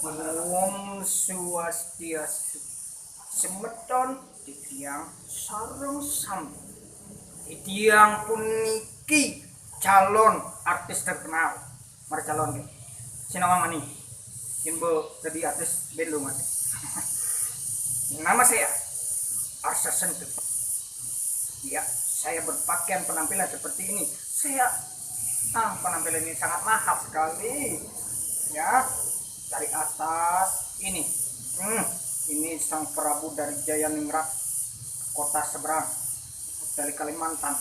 Om Swastiastu. Semeton di tiang sarung sambut. Di tiang puniki calon artis terkenal. Mari calon ke. Sinawa mani. Imbo jadi artis belu mati. Nama saya Arsa Sentuh. Ya, saya berpakaian penampilan seperti ini. Penampilan ini sangat mahal sekali. Ya, dari atas ini. Ini sang Prabu dari Jayaningrat, kota seberang dari Kalimantan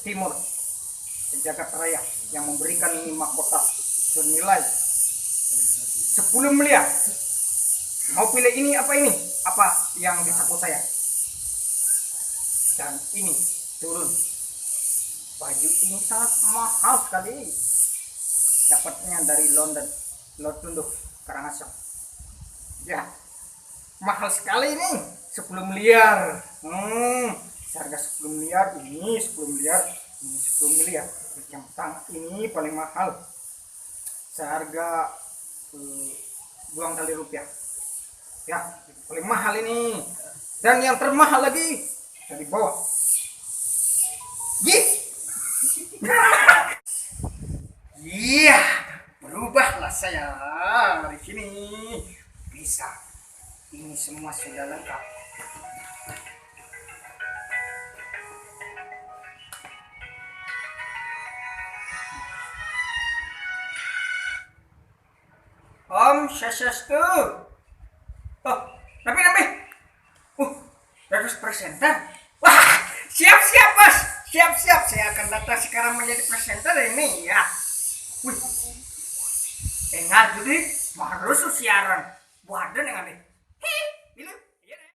Timur, Jagat Raya, yang memberikan ini mahkota senilai 10 miliar. Mau pilih ini apa ini? Apa yang di saku saya? Dan ini turun. Baju ini sangat mahal sekali. Dapatnya dari London, Tunduk, Karangasem. Ya, mahal sekali ini. 10 miliar. Harga 10 miliar, ini 10 miliar, ini 10 miliar. Yang ini paling mahal. Seharga buang tali rupiah. Ya, paling mahal ini. Dan yang termahal lagi dari bawah. Iya, berubahlah saya dari sini. Bisa. Ini semua sudah lengkap. Om Swastiastu. Oh, Nabi. Harus presenter. Wah, siap Mas. Siap. Saya akan datang sekarang menjadi presenter ini ya. Wih. Enggak jadi harus siaran. Waduh dengan